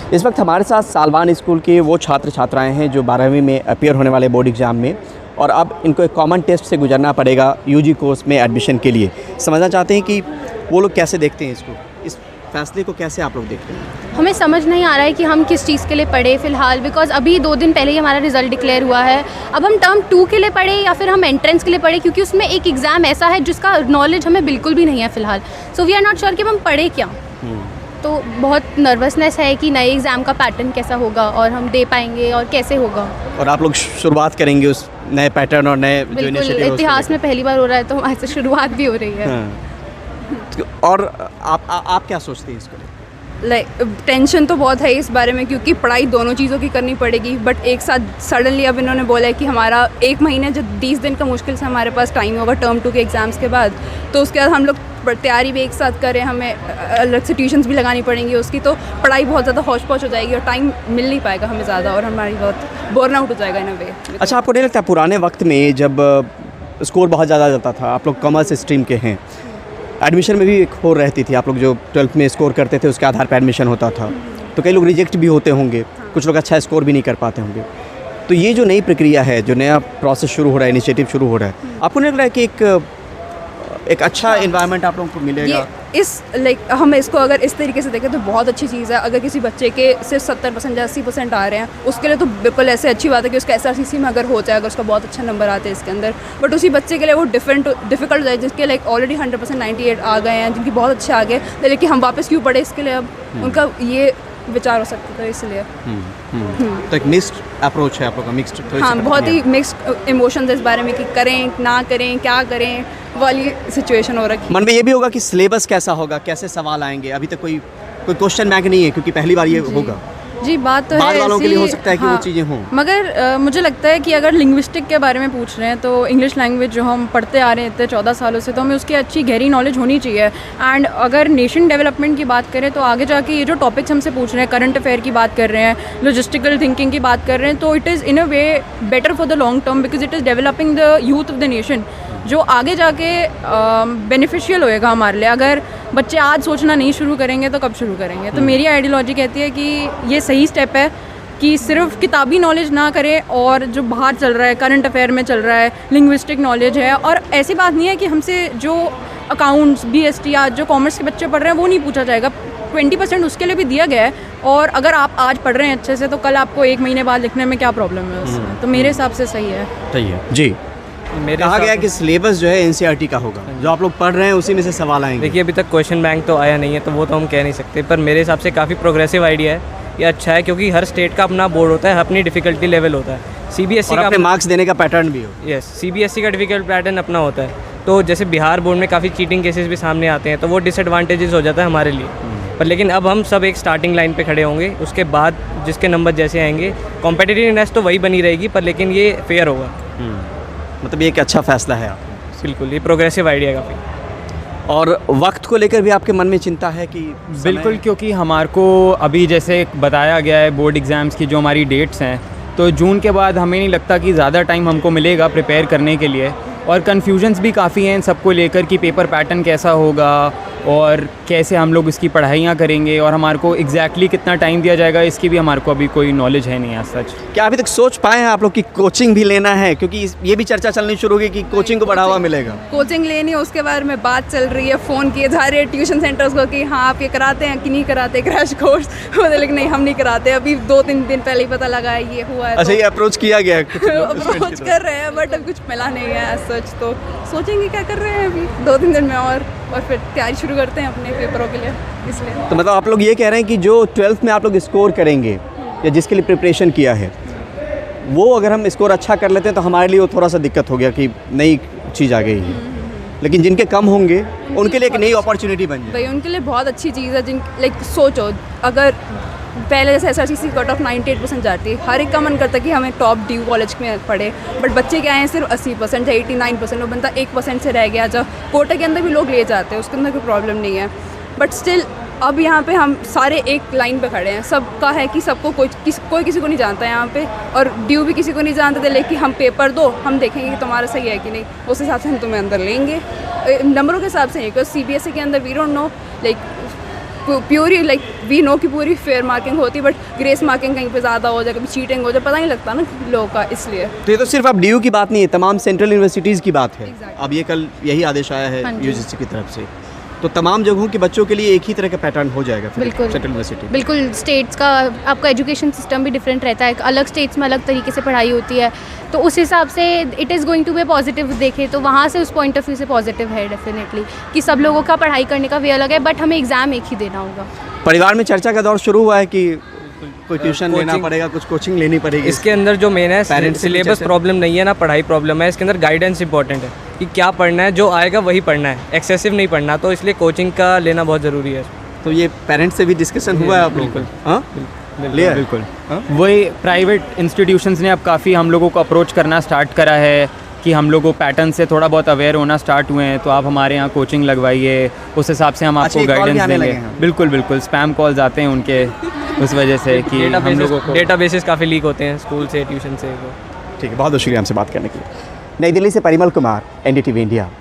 इस वक्त हमारे साथ सालवान स्कूल के वो छात्र छात्राएं हैं जो 12वीं में अपीयर होने वाले बोर्ड एग्ज़ाम में, और अब इनको एक कॉमन टेस्ट से गुजरना पड़ेगा यूजी कोर्स में एडमिशन के लिए। समझना चाहते हैं कि वो लोग कैसे देखते हैं इसको, इस फैसले को कैसे आप लोग देखते हैं? हमें समझ नहीं आ रहा है कि हम किस चीज़ के लिए पढ़े फ़िलहाल, बिकॉज अभी 2 दिन पहले ही हमारा रिज़ल्ट डिक्लेयर हुआ है। अब हम टर्म 2 के लिए पढ़े या फिर हम एंट्रेंस के लिए पढ़े, क्योंकि उसमें एक एग्ज़ाम ऐसा है जिसका नॉलेज हमें बिल्कुल भी नहीं है फ़िलहाल। So we are not sure कि हम पढ़े क्या। तो बहुत नर्वसनेस है कि नए एग्ज़ाम का पैटर्न कैसा होगा और हम दे पाएंगे और कैसे होगा। और आप लोग शुरुआत करेंगे उस नए पैटर्न और नए जो बिल्कुल, इतिहास में पहली बार हो रहा है तो हमारे से शुरुआत भी हो रही है। हाँ। और आप क्या सोचते हैं इसको? टेंशन तो बहुत है इस बारे में, क्योंकि पढ़ाई दोनों चीज़ों की करनी पड़ेगी। बट एक साथ सडनली अब इन्होंने बोला है कि हमारा 1 महीने जो 20 दिन का मुश्किल से हमारे पास टाइम होगा टर्म 2 के एग्ज़ाम्स के बाद, तो उसके बाद हम लोग तैयारी भी एक साथ करें, हमें अलग से ट्यूशन्स भी लगानी पड़ेंगी उसकी, तो पढ़ाई बहुत ज़्यादा हौच पौच हो जाएगी और टाइम मिल नहीं पाएगा हमें ज़्यादा, और हमारी बहुत बोर्न आउट हो जाएगा इन अ वे। अच्छा, आपको नहीं लगता पुराने वक्त में जब स्कोर बहुत ज़्यादा जाता था, आप लोग कॉमर्स स्ट्रीम के हैं, एडमिशन में भी एक हो रहती थी, आप लोग जो 12th में स्कोर करते थे उसके आधार पर एडमिशन होता था, तो कई लोग रिजेक्ट भी होते होंगे, कुछ लोग अच्छा स्कोर भी नहीं कर पाते होंगे। तो ये जो नई प्रक्रिया है, जो नया प्रोसेस शुरू हो रहा है, इनिशिएटिव शुरू हो रहा है, आपको नहीं लग रहा है कि एक अच्छा इन्वायरमेंट आप लोगों को मिलेगा? हम इसको अगर इस तरीके से देखें तो बहुत अच्छी चीज़ है। अगर किसी बच्चे के सिर्फ 70% या 80% आ रहे हैं, उसके लिए तो बिल्कुल ऐसे अच्छी बात है कि उसका SRCC में अगर हो जाए, अगर उसका बहुत अच्छा नंबर आते हैं इसके अंदर। बट उसी बच्चे के लिए वो डिफ़िकल्ट हो जाए जिसके ऑलरेडी 100% 98 आ गए हैं, जिनकी बहुत अच्छे आ गए, लेकिन हम वापस क्यों पढ़े इसके लिए? अब उनका ये विचार हो सकता था इसलिए। तो एक मिक्स्ड अप्रोच है आप लोग का, मिक्स्ड। हाँ, बहुत ही मिक्स्ड इमोशंस इस बारे में कि करें ना करें, क्या करें वाली सिचुएशन हो रखी। मन में ये भी होगा कि सिलेबस कैसा होगा, कैसे सवाल आएंगे, अभी तक कोई क्वेश्चन बैंक नहीं है क्योंकि पहली बार ये होगा। जी, बात तो बाद है, वालों के लिए हो सकता है कि वो चीज़ें हों, मगर मुझे लगता है कि अगर लिंग्विस्टिक के बारे में पूछ रहे हैं तो इंग्लिश लैंग्वेज जो हम पढ़ते आ रहे हैं इतने 14 सालों से, तो हमें उसकी अच्छी गहरी नॉलेज होनी चाहिए। एंड अगर नेशन डेवलपमेंट की बात करें तो आगे जाके ये जो टॉपिक्स हमसे पूछ रहे हैं, करंट अफेयर की बात कर रहे हैं, लॉजिस्टिकल थिंकिंग की बात कर रहे हैं, तो it is in a way better for the long term, because it is developing the youth of the nation, जो आगे जाके बेनिफिशियल होएगा हमारे लिए। अगर बच्चे आज सोचना नहीं शुरू करेंगे तो कब शुरू करेंगे? तो मेरी आइडियोलॉजी कहती है कि ये सही स्टेप है कि सिर्फ किताबी नॉलेज ना करें, और जो बाहर चल रहा है, करंट अफेयर में चल रहा है, लिंग्विस्टिक नॉलेज है। और ऐसी बात नहीं है कि हमसे जो अकाउंट्स, BST आज जो कॉमर्स के बच्चे पढ़ रहे हैं वो नहीं पूछा जाएगा, 20% उसके लिए भी दिया गया है। और अगर आप आज पढ़ रहे हैं अच्छे से तो कल आपको 1 महीने बाद लिखने में क्या प्रॉब्लम है उसमें? तो मेरे हिसाब से सही है। सही है जी। कहा गया कि सिलेबस जो है NCERT का होगा, जो आप लोग पढ़ रहे हैं उसी में से सवाल आएंगे। देखिए, अभी तक क्वेश्चन बैंक तो आया नहीं है तो वो तो हम कह नहीं सकते, पर मेरे हिसाब से काफ़ी प्रोग्रेसिव आइडिया है, ये अच्छा है, क्योंकि हर स्टेट का अपना बोर्ड होता है, अपनी डिफ़िकल्टी लेवल होता है। CBSE का मार्क्स देने का पैटर्न भी हो। यस, CBSE का डिफ़िकल्ट पैटर्न अपना होता है। तो जैसे बिहार बोर्ड में काफ़ी चीटिंग केसेस भी सामने आते हैं, तो वो डिसएडवांटेजेस हो जाता है हमारे लिए। पर लेकिन अब हम सब एक स्टार्टिंग लाइन पे खड़े होंगे, उसके बाद जिसके नंबर जैसे आएंगे, कॉम्पिटिटिवनेस तो वही बनी रहेगी, पर लेकिन ये फेयर होगा। मतलब ये एक अच्छा फैसला है आप? बिल्कुल, ये प्रोग्रेसिव आइडिया काफ़ी। और वक्त को लेकर भी आपके मन में चिंता है कि? बिल्कुल, क्योंकि हमारे को अभी जैसे बताया गया है बोर्ड एग्ज़ाम्स की जो हमारी डेट्स हैं, तो जून के बाद हमें नहीं लगता कि ज़्यादा टाइम हमको मिलेगा प्रिपेयर करने के लिए। और कन्फ्यूजन्स भी काफ़ी हैं इन सबको लेकर कि पेपर पैटर्न कैसा होगा और कैसे हम लोग इसकी पढ़ाइयाँ करेंगे, और हमारे को एग्जैक्टली कितना टाइम दिया जाएगा इसकी भी हमारे को अभी कोई नॉलेज है नहीं आज सच। क्या अभी तक सोच पाए हैं आप लोग कि कोचिंग भी लेना है? क्योंकि ये भी चर्चा चलनी शुरू होगी कि कोचिंग को बढ़ावा मिलेगा। कोचिंग लेनी है, उसके बारे में बात चल रही है, फ़ोन किए जा रहे हैं ट्यूशन सेंटर्स को कि हाँ आप ये कराते हैं कि नहीं कराते क्रैश कोर्स, लेकिन नहीं हम नहीं कराते। अभी 2-3 दिन पहले ही पता लगा है ये हुआ है। अच्छा, ये अप्रोच किया गया है? अप्रोच कर रहे हैं बट अब कुछ मिला नहीं है सच। तो सोचेंगे क्या कर रहे हैं अभी 2-3 दिन में, और फिर तैयारी शुरू करते हैं अपने पेपरों के लिए, इसलिए। तो मतलब आप लोग ये कह रहे हैं कि जो 12th में आप लोग स्कोर करेंगे या जिसके लिए प्रिपरेशन किया है, वो अगर हम स्कोर अच्छा कर लेते हैं तो हमारे लिए वो थोड़ा सा दिक्कत हो गया कि नई चीज़ आ गई है, लेकिन जिनके कम होंगे उनके लिए एक नई अपॉर्चुनिटी बन जाए। भाई उनके लिए बहुत अच्छी चीज़ है। जिन सोचो, अगर पहले जैसे SRCC कट ऑफ 98% जाती है, हर एक का मन करता है कि हमें टॉप ड्यू कॉलेज में पढ़े, बट बच्चे क्या हैं सिर्फ 80% या 89%, वो बनता 1% से रह गया। जब कोटा के अंदर भी लोग ले जाते हैं, उसके अंदर कोई प्रॉब्लम नहीं है, बट स्टिल अब यहाँ पे हम सारे एक लाइन पे खड़े हैं। सबका है कि सबको कोई किसी को नहीं जानता है यहाँ पे, और ड्यू भी किसी को नहीं जानते थे, लेकिन हम पेपर दो, हम देखेंगे कि तुम्हारा सही है कि नहीं, उस हिसाब से हम तुम्हें अंदर लेंगे। नंबरों के हिसाब से नहीं, बिकॉज CBSE के अंदर we don't know like purely like we know कि पूरी फेयर मार्किंग होती है, बट ग्रेस मार्किंग कहीं पे ज़्यादा हो जाए, कभी चीटिंग हो जाए, पता नहीं लगता ना लोगों का, इसलिए। तो ये तो सिर्फ अब DU की बात नहीं है, तमाम सेंट्रल यूनिवर्सिटीज़ की बात है। अब ये कल यही आदेश आया है हाँ जी। UGC की तरफ से, तो तमाम जगहों के बच्चों के लिए एक ही तरह का पैटर्न हो जाएगा फिर बिल्कुल। Central university. बिल्कुल, स्टेट्स का आपका एजुकेशन सिस्टम भी डिफरेंट रहता है, अलग स्टेट्स में अलग तरीके से पढ़ाई होती है, तो उस हिसाब से it is going to be positive. देखें तो वहाँ से उस पॉइंट ऑफ व्यू से पॉजिटिव है डेफिनेटली, कि सब लोगों का पढ़ाई करने का वे अलग है, बट हमें एग्ज़ाम एक ही देना होगा। परिवार में चर्चा का दौर शुरू हुआ है कि कोई ट्यूशन लेना कोचिंग- पड़ेगा, कुछ कोचिंग लेनी पड़ेगी। इसके अंदर जो मेन है Parents से सिलेबस चर्चा- प्रॉब्लम नहीं है ना, पढ़ाई प्रॉब्लम है। इसके अंदर गाइडेंस इंपॉर्टेंट है कि क्या पढ़ना है, जो आएगा वही पढ़ना है, एक्सेसिव नहीं पढ़ना, तो इसलिए कोचिंग का लेना बहुत ज़रूरी है। तो ये पेरेंट्स से भी डिस्कशन हुआ है आप लोगों को? हाँ, लिया है? बिल्कुल हाँ? वही प्राइवेट इंस्टीट्यूशंस ने अब काफ़ी हम लोगों को अप्रोच करना स्टार्ट करा है कि हम लोगों पैटर्न से थोड़ा बहुत अवेयर होना स्टार्ट हुए हैं, तो आप हमारे यहाँ कोचिंग लगवाइए, उस हिसाब से हम अच्छा, आपको ये कॉल भी गाइडेंस आने देंगे। लगे हैं। बिल्कुल बिल्कुल, स्पैम कॉल्स आते हैं उनके, उस वजह से कि हम लोगों को डेटा बेसिस काफ़ी लीक होते हैं स्कूल से, ट्यूशन से। ठीक है, बहुत बहुत शुक्रिया हमसे बात करने के लिए। नई दिल्ली से परिमल कुमार, NDTV इंडिया।